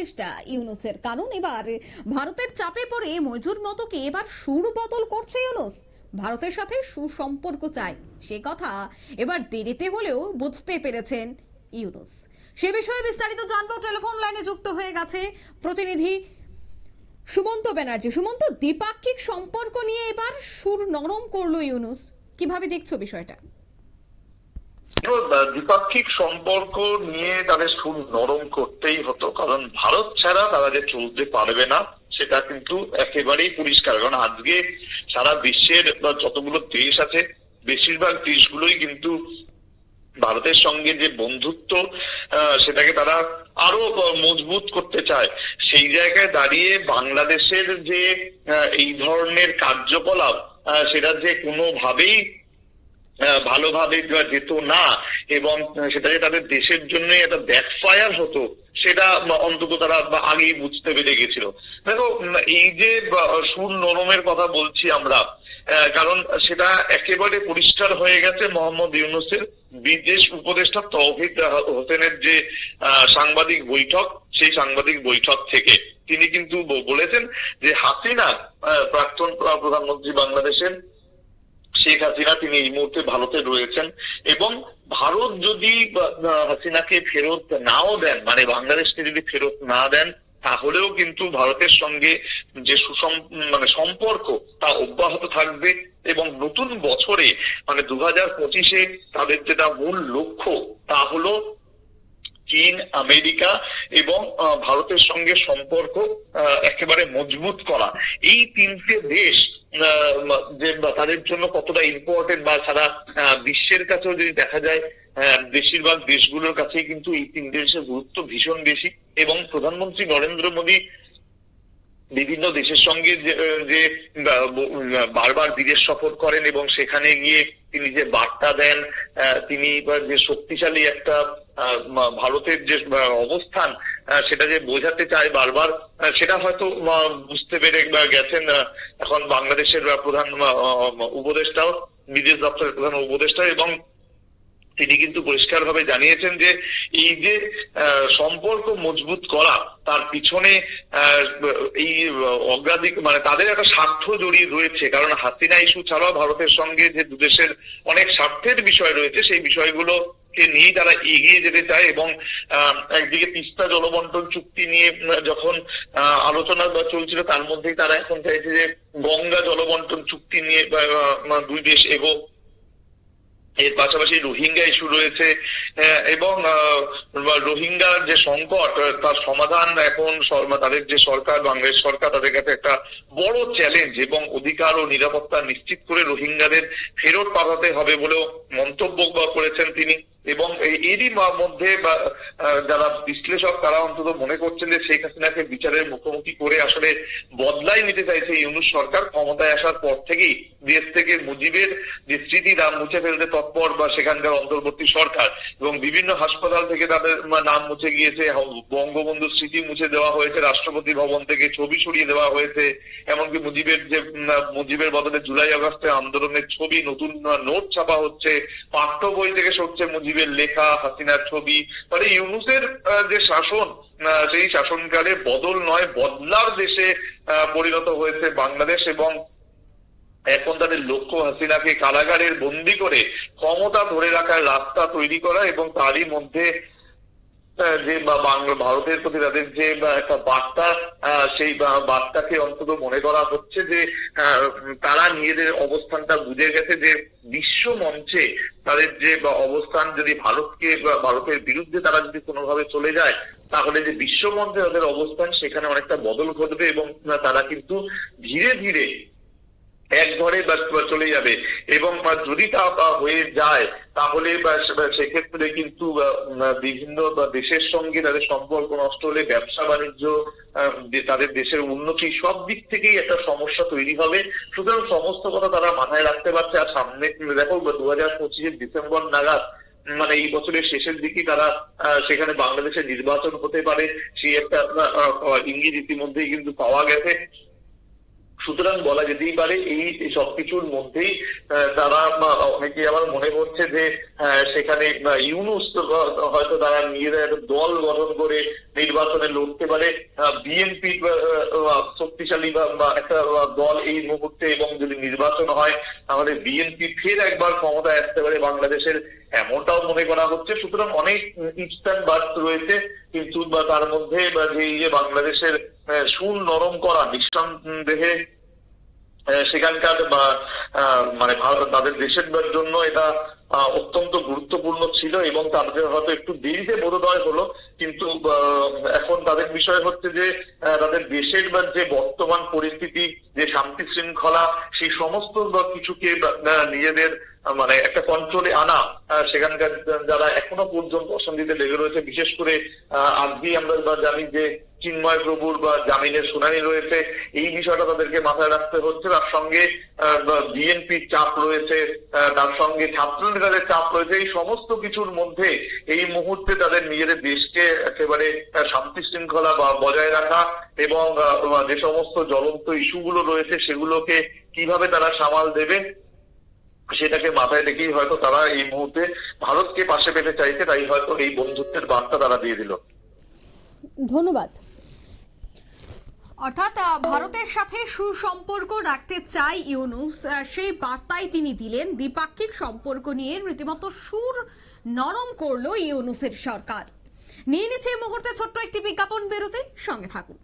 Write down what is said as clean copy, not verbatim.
চেষ্টা ইউনূসের, কারণ এবার ভারতের চাপে পড়ে মজুর মতোকে এবার সুর বদল করছে ইউনূস। ভারতের সাথে সুসম্পর্ক চায়, সে কথা এবার দেরিতে হলেও বুঝতে পেরেছেন ইউনূস। সে বিষয়ে বিস্তারিত জানবো, টেলিফোন লাইনে যুক্ত হয়ে গেছে প্রতিনিধি সুমন্ত ব্যানার্জি। সুমন্ত, দ্বিপাক্ষিক সম্পর্ক নিয়ে এবার সুর নরম করলো ইউনূস, কিভাবে দেখছো বিষয়টা? দ্বিপাক্ষিক সম্পর্ক নিয়ে তাদের সুর নরম করতেই হতো, কারণ ভারত ছাড়া তারা যে চলতে পারবে না সেটা কিন্তু একেবারেই পরিষ্কার। কারণ আজকে সারা বিশ্বের যতগুলো দেশ আছে বেশিরভাগ দেশগুলোই কিন্তু ভারতের সঙ্গে যে বন্ধুত্ব সেটাকে তারা আরো মজবুত করতে চায়। সেই জায়গায় দাঁড়িয়ে বাংলাদেশের যে এই ধরনের কার্যকলাপ সেটা যে কোনোভাবেই ভালোভাবে যেত না এবং সেটা যে তাদের দেশের জন্য একটা ব্যাকফায়ার হতো সেটা অন্তত তারা আগেই বুঝতে পেরে গেছিল। দেখো, এই যে সুর নরমের কথা বলছি আমরা, কারণ সেটা একেবারে পরিষ্কার হয়ে গেছে মোহাম্মদ ইউনূসের বিদেশ উপদেষ্টা তৌহিদ হোসেনের যে সাংবাদিক বৈঠক, সেই সাংবাদিক বৈঠক থেকে তিনি কিন্তু বলেছেন যে হাসিনা, প্রাক্তন প্রধানমন্ত্রী বাংলাদেশের শেখ হাসিনা, তিনি এই মুহূর্তে ভারতে রয়েছেন এবং ভারত যদি হাসিনাকে ফেরত নাও দেন, মানে বাংলাদেশকে যদি ফেরত না দেন, তাহলেও কিন্তু ভারতের সঙ্গে যে সম্পর্ক তা অব্যাহত থাকবে এবং নতুন বছরে মানে 2025-এ তাদের যেটা মূল লক্ষ্য তা হলো চীন, আমেরিকা এবং ভারতের সঙ্গে সম্পর্ক একেবারে মজবুত করা। এই তিনটে দেশ যে তাদের জন্য কতটা ইম্পর্টেন্ট, বা সারা বিশ্বের কাছেও যদি দেখা যায় বেশিরভাগ দেশগুলোর কাছেই কিন্তু এই তিন দেশের গুরুত্ব ভীষণ বেশি। এবং প্রধানমন্ত্রী নরেন্দ্র মোদী বিভিন্ন দেশের সঙ্গে যে বারবার বিদেশ সফর করেন এবং সেখানে গিয়ে তিনি যে বার্তা দেন, তিনি যে শক্তিশালী একটা ভারতের যে অবস্থান সেটা যে বোঝাতে চায় বারবার, সেটা হয়তো বুঝতে পেরে গেছেন এখন বাংলাদেশের প্রধান উপদেষ্টাও, বিদেশ দপ্তরের প্রধান উপদেষ্টা, এবং তিনি কিন্তু পরিষ্কার ভাবে জানিয়েছেন যে এই যে সম্পর্ক মজবুত করা তার পিছনে এই অগ্রাধিকার মানে তাদের একটা স্বার্থ জড়িয়ে রয়েছে। কারণ হাসিনা ইস্যু ছাড়াও ভারতের সঙ্গে যে দুদেশের অনেক স্বার্থের বিষয় রয়েছে সেই বিষয়গুলো কে নিয়ে তারা এগিয়ে যেতে চায়। এবং একদিকে তিস্তা জলবন্টন চুক্তি নিয়ে যখন আলোচনা চলছিল, তার মধ্যেই তারা এখন চাইছে যে গঙ্গা জলবন্টন চুক্তি নিয়ে দুই দেশ এগোক। এর পাশাপাশি রোহিঙ্গা ইস্যু রয়েছে এবং রোহিঙ্গার যে সংকট তার সমাধান এখন তাদের যে সরকার, বাংলাদেশ সরকার, তাদের কাছে একটা বড় চ্যালেঞ্জ এবং অধিকার ও নিরাপত্তা নিশ্চিত করে রোহিঙ্গাদের ফেরত পাঠাতে হবে বলেও মন্তব্য করেছেন তিনি। এবং এরই মধ্যে যারা বিশ্লেষক তারা অন্তত মনে করছেন যে শেখ হাসিনাকে বিচারের মুখোমুখি করে আসলে বদলাই নিতে চাইছে ইউনূস সরকার। ক্ষমতায় আসার পর থেকেই দেশ থেকে মুজিবের যে স্মৃতি তা মুছে ফেলতে তৎপর বা সেখানকার অন্তর্বর্তী সরকার, এবং বিভিন্ন হাসপাতাল থেকে তাদের নাম মুছে গিয়েছে, বঙ্গবন্ধুর স্মৃতি মুছে দেওয়া হয়েছে, রাষ্ট্রপতি ভবন থেকে ছবি সরিয়ে দেওয়া হয়েছে, এমনকি মুজিবের বদলে জুলাই আগস্টে আন্দোলনের ছবি, নতুন নোট ছাপা হচ্ছে, পাঠ্য বই থেকে সরছে মুজিবের লেখা, হাসিনার ছবি। ফলে ইউনূসের যে শাসন সেই শাসনকালে বদল নয় বদলার দেশে পরিণত হয়েছে বাংলাদেশ। এবং এখন তাদের লক্ষ্য হাসিনাকে কারাগারের বন্দী করে ক্ষমতা ধরে রাখার রাস্তা তৈরি করা এবং তারই মধ্যে যে ভারতের প্রতি তাদের যে একটা বার্তা, সেই বার্তাকে অন্তত মনে করা হচ্ছে যে তারা নিজেদের অবস্থানটা বুঝে গেছে যে বিশ্ব মঞ্চে তাদের যে অবস্থান যদি ভারতের বিরুদ্ধে তারা যদি কোনোভাবে চলে যায়, তাহলে যে বিশ্ব মঞ্চে তাদের অবস্থান সেখানে অনেকটা বদল ঘটবে এবং তারা কিন্তু ধীরে ধীরে এক ঘরে চলে যাবে। এবং যদি তা হয়ে যায় তাহলে সেক্ষেত্রে কিন্তু বিভিন্ন দেশের সঙ্গে তাদের সম্পর্ক নষ্ট হলে ব্যবসা বাণিজ্য, তাদের দেশের উন্নতি, সব দিক থেকেই একটা সমস্যা তৈরি হবে। সুতরাং সমস্ত কথা তারা মাথায় রাখতে পারছে। আর সামনে দেখো 2025-এর ডিসেম্বর নাগাদ, মানে এই বছরের শেষের দিকেই তারা সেখানে বাংলাদেশে নির্বাচন হতে পারে, সেই একটা ইঙ্গিত ইতিমধ্যেই কিন্তু পাওয়া গেছে। সুতরাং বলা যেতেই পারে এই সবকিছুর মধ্যেই তারা অনেকে আবার মনে করছে যে সেখানে ইউনূস হয়তো তারা নিজেরা একটা দল গঠন করে নির্বাচনে লড়তে পারে, বিএনপি শক্তিশালী বা একটা দল এই মুহূর্তে, এবং যদি নির্বাচন হয় তাহলে বিএনপি ফের একবার ক্ষমতায় আসতে পারে বাংলাদেশের, এমনটাও মনে করা হচ্ছে। সুতরাং অনেক ইস্টার্ন বার্স রয়েছে, কিন্তু তার মধ্যে যে বাংলাদেশের সুর নরম করা নিঃসন্দেহে সেখানকার মানে তাদের দেশের জন্য এটা অত্যন্ত গুরুত্বপূর্ণ ছিল, এবং তাদের হয়তো একটু দেরিতে বোধোদয় হলো, কিন্তু এখন তাদের বিষয় হচ্ছে যে তাদের দেশের যে বর্তমান পরিস্থিতি, যে শান্তি শৃঙ্খলা, সেই সমস্ত কিছুকে নিজেদের মানে একটা কন্ট্রোলে আনা, সেখানকার যারা এখনো পর্যন্ত অশান্তিতে লেগে রয়েছে, বিশেষ করে আজকেই আমরা জানি যে চিন্ময় প্রভুর জামিনের শুনানি রয়েছে, এই বিষয়টা তাদেরকে মাথায় রাখতে হচ্ছে। তার সঙ্গে বিএনপির চাপ রয়েছে, তার সঙ্গে ছাত্র নেতাদের চাপ রয়েছে, এই সমস্ত কিছুর মধ্যে এই মুহূর্তে তাদের নিজেদের দেশকে একেবারে শান্তি শৃঙ্খলা বজায় রাখা এবং যে সমস্ত জ্বলন্ত ইস্যুগুলো রয়েছে সেগুলোকে কিভাবে তারা সামাল দেবে সেটাকে মাথায় রেখেই হয়তো তারা এই মুহূর্তে ভারতকে পাশে পেতে চাইছে, তাই হয়তো এই বন্ধুত্বের বার্তা তারা দিয়ে দিল। ধন্যবাদ। অর্থাৎ ভারতের সাথে সুসম্পর্ক রাখতে চাই ইউনূস, সেই বার্তাই তিনি দিলেন। দ্বিপাক্ষিক সম্পর্ক নিয়ে রীতিমতো সুর নরম করলো ইউনূসের সরকার। নিয়ে নিচ্ছে এই মুহূর্তে ছোট্ট একটি বিজ্ঞাপন বিরতি, সঙ্গে থাকুন।